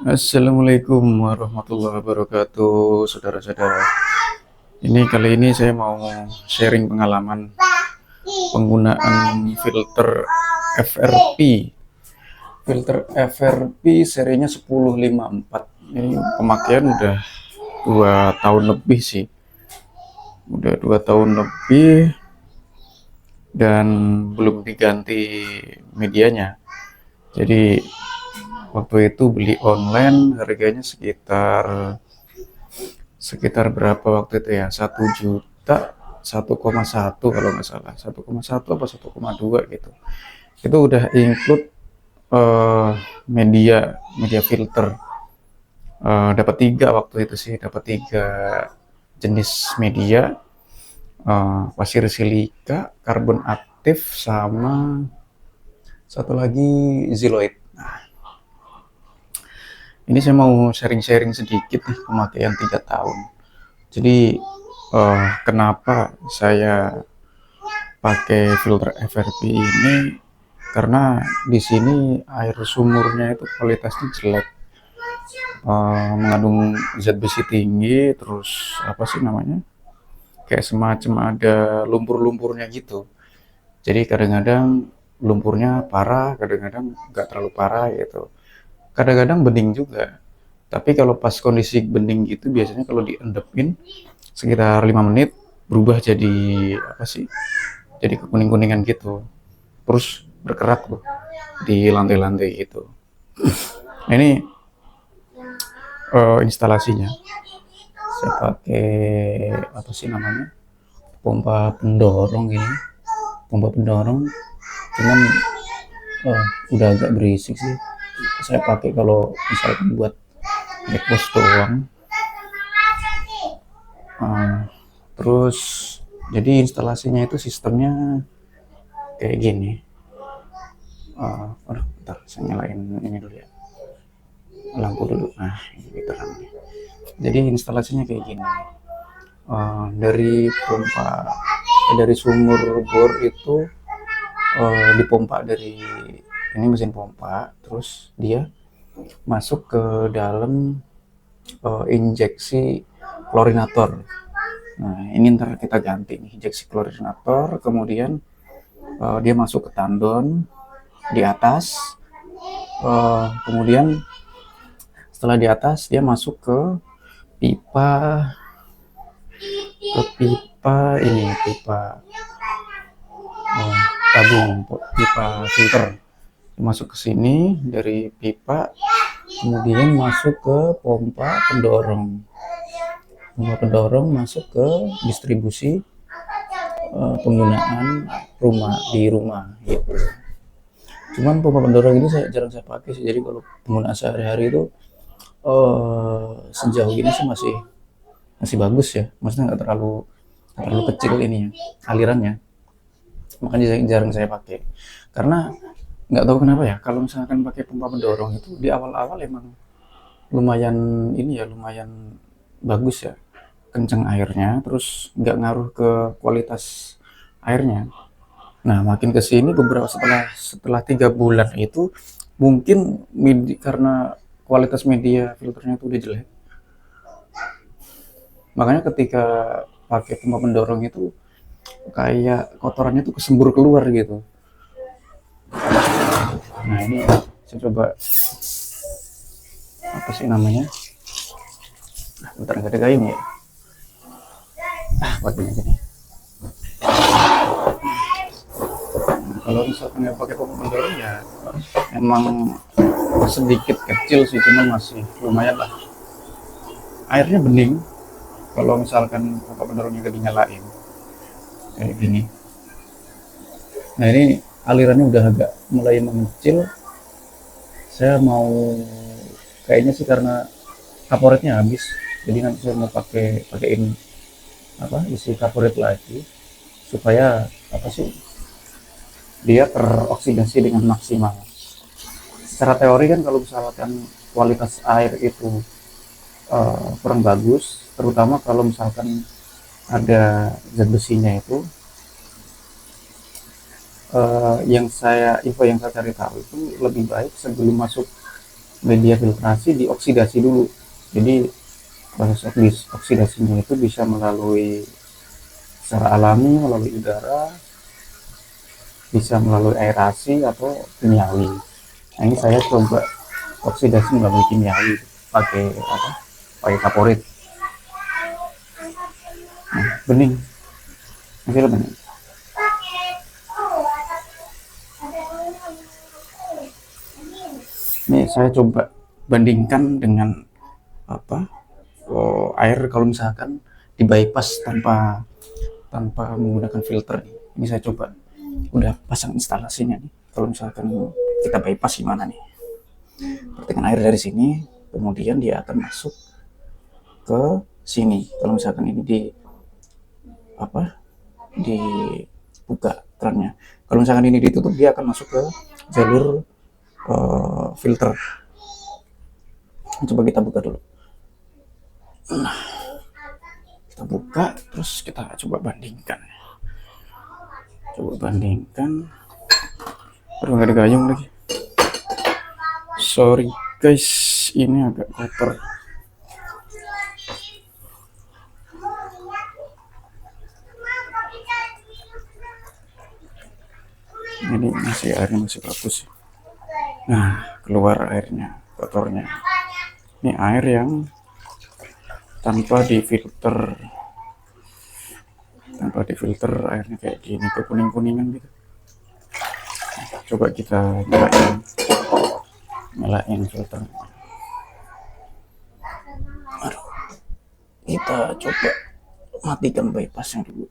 Assalamualaikum warahmatullahi wabarakatuh, saudara-saudara. Kali ini saya mau sharing pengalaman penggunaan filter FRP. Filter FRP serinya 1054. Ini pemakaian udah 2 tahun lebih sih. Udah 2 tahun lebih dan belum diganti medianya. Jadi waktu itu beli online harganya sekitar berapa waktu itu ya, 1 juta 1,1 kalau nggak salah, 1,1 apa 1,2 gitu. Itu udah include eh, media filter. Dapat tiga waktu itu sih, dapat tiga jenis media, pasir silika, karbon aktif, sama satu lagi Zilloid. Ini saya mau sharing-sharing sedikit nih pemakaian 3 tahun. Jadi kenapa saya pakai filter FRP ini? Karena di sini air sumurnya itu kualitasnya jelek, mengandung zat besi tinggi, terus apa sih namanya? Kayak semacam ada lumpur-lumpurnya gitu. Jadi kadang-kadang lumpurnya parah, kadang-kadang nggak terlalu parah gitu. Kadang-kadang bening juga. Tapi kalau pas kondisi bening gitu biasanya kalau diendepin sekitar 5 menit berubah jadi apa sih? Jadi kekuning-kuningan gitu. Terus berkerak tuh di lantai-lantai gitu. Nah, ini instalasinya. Saya pakai apa sih namanya? Pompa pendorong ini. Pompa pendorong. Cuman udah agak berisik sih. Saya pakai kalau misalkan buat backwash doang. Terus jadi instalasinya itu sistemnya kayak gini. Bentar, saya nyalain ini dulu ya, lampu dulu. Nah, ini terang nih. Jadi instalasinya kayak gini. Dari dari sumur bor itu dipompa dari ini mesin pompa, terus dia masuk ke dalam injeksi klorinator. Nah, ini ntar kita ganti nih injeksi klorinator, kemudian dia masuk ke tandon di atas, kemudian setelah di atas dia masuk ke pipa pipa tabung, pipa filter. Masuk ke sini dari pipa, kemudian masuk ke pompa pendorong. Pompa pendorong masuk ke distribusi penggunaan di rumah gitu. Cuman pompa pendorong ini jarang saya pakai sih. Jadi kalau penggunaan sehari-hari itu sejauh ini sih masih bagus ya. Maksudnya nggak terlalu kecil ini alirannya. Makanya jarang saya pakai. Karena nggak tahu kenapa ya, kalau misalkan pakai pompa pendorong itu di awal-awal emang lumayan bagus ya, kenceng airnya, terus nggak ngaruh ke kualitas airnya. Nah, makin kesini beberapa setelah 3 bulan itu mungkin karena kualitas media filternya itu udah jelek, makanya ketika pakai pompa pendorong itu kayak kotorannya tuh kesembur keluar gitu. Nah, ini saya coba apa sih namanya, bentar, nggak ada gayung ya, pakai aja nih. Kalau misalkan nggak pakai pompa pendorong ya emang sedikit kecil sih, cuma masih lumayan lah, airnya bening kalau misalkan pompa pendorongnya nggak dinyalain kayak gini. Nah, ini alirannya udah agak mulai mengecil. Saya mau kayaknya sih karena kaporetnya habis, jadi nanti saya mau pakein isi kaporet lagi supaya apa sih, dia teroksidasi dengan maksimal. Secara teori kan kalau misalkan kualitas air itu kurang bagus, terutama kalau misalkan ada zat besinya itu, info yang saya cari tahu itu lebih baik sebelum masuk media filtrasi dioksidasi dulu. Jadi proses oksidasinya itu bisa melalui secara alami, melalui udara, bisa melalui aerasi atau kimiawi. Nah, ini saya coba oksidasi melalui kimiawi pakai apa? Pakai kaporit. Nah, bening, hasil bening. Ini saya coba bandingkan dengan apa? Air kalau misalkan di bypass tanpa tanpa menggunakan filter. Ini saya coba udah pasang instalasinya nih. Kalau misalkan kita bypass gimana nih? Percikan air dari sini, kemudian dia akan masuk ke sini. Kalau misalkan ini di apa? Dibuka kerannya. Kalau misalkan ini ditutup, dia akan masuk ke jalur filter. Coba kita buka dulu. Nah, kita buka, terus kita coba bandingkan. Coba bandingkan. Aduh, nggak ada gayung lagi. Sorry guys, ini agak kotor. Ini masih airnya masih bagus. Nah, keluar airnya, kotornya. Ini air yang tanpa difilter, airnya kayak gini, kekuning-kuningan gitu. Coba kita nyalain filter. Aduh, kita coba matikan bypassnya dulu.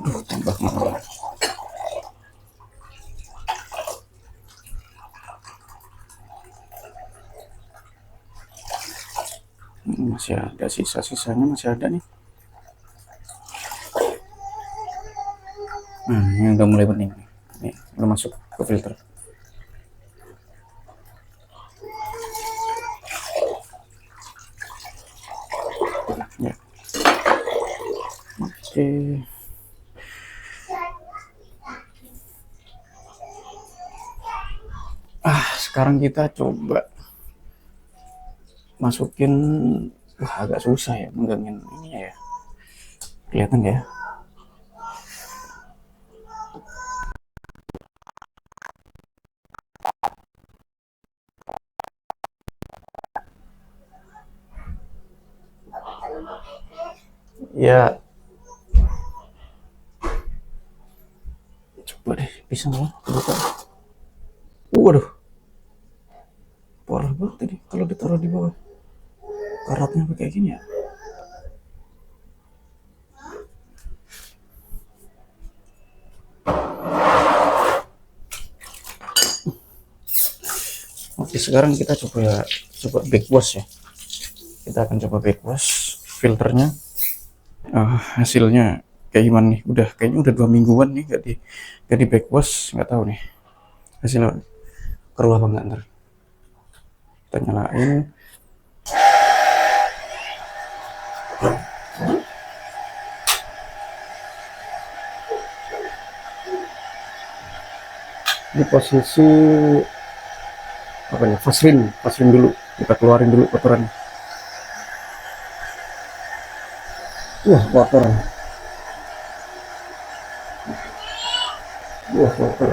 Aduh, tambah mahal. Masih ada sisa-sisanya, masih ada nih. Nah, ini udah mulai bening nih. Nih, udah masuk ke filter. Ya. Oke. Sekarang kita coba masukin. Wah, agak susah ya megangin ini ya. Kelihatan ya? Ya, coba deh, bisa nggak buka? Waduh, parah banget tadi kalau ditaruh di bawah. Karatnya kayak gini ya. Oke, sekarang kita coba backwash ya. Kita akan coba backwash filternya. Hasilnya kayak gimana nih? Kayaknya udah 2 mingguan nih gak di backwash, nggak tahu nih hasilnya keruh apa enggak. Ntar kita nyalain. Di posisi apa ya, fast rim dulu, kita keluarin dulu kotoran. Wah, kotor. Wah, kotor.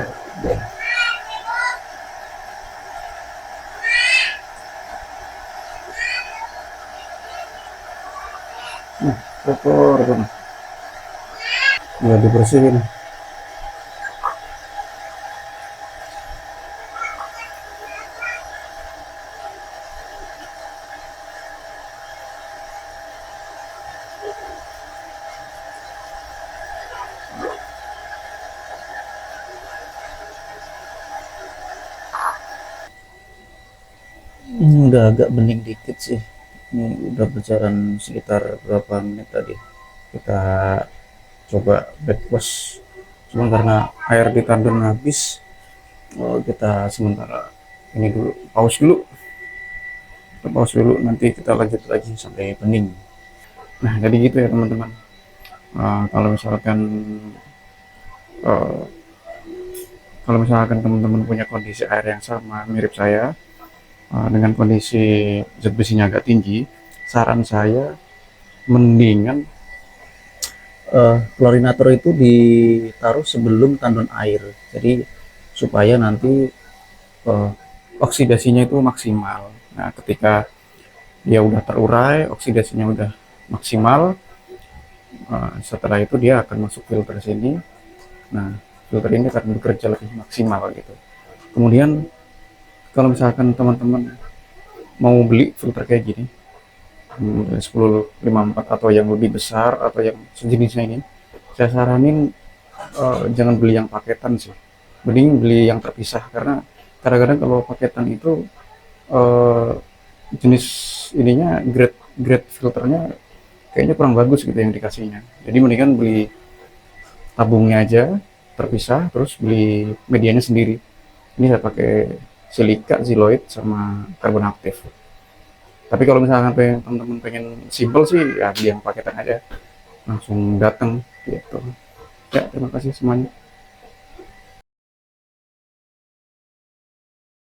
Nah, kotor kan. Ya, dibersihin. Ini udah agak bening dikit sih. Ini udah berjalan sekitar berapa menit tadi. Kita coba backwash. Cuma karena air di tandon habis, kita sementara ini dulu, pause dulu. Kita pause dulu, nanti kita lanjut lagi sampai bening. Nah, jadi gitu ya teman-teman. Kalau misalkan uh, Kalau misalkan teman-teman punya kondisi air yang sama mirip saya, dengan kondisi zat besinya agak tinggi, saran saya mendingan klorinator itu ditaruh sebelum tandon air. Jadi supaya nanti eh, oksidasinya itu maksimal. Nah, ketika dia udah terurai, oksidasinya udah maksimal, setelah itu dia akan masuk filter sini. Nah, filter ini akan bekerja lebih maksimal gitu. Kemudian kalau misalkan teman-teman mau beli filter kayak gini, 1054 atau yang lebih besar atau yang sejenisnya ini, saya saranin jangan beli yang paketan sih. Mending beli yang terpisah, karena kadang-kadang kalau paketan itu eh, jenis ininya, grade grade filternya kayaknya kurang bagus gitu yang dikasihnya. Jadi mendingan beli tabungnya aja terpisah, terus beli medianya sendiri. Ini saya pakai silika, ziloid, sama karbon aktif. Tapi kalau misalkan teman-teman pengen simple sih, ya beli yang paketan aja, langsung datang gitu. Ya, terima kasih semuanya.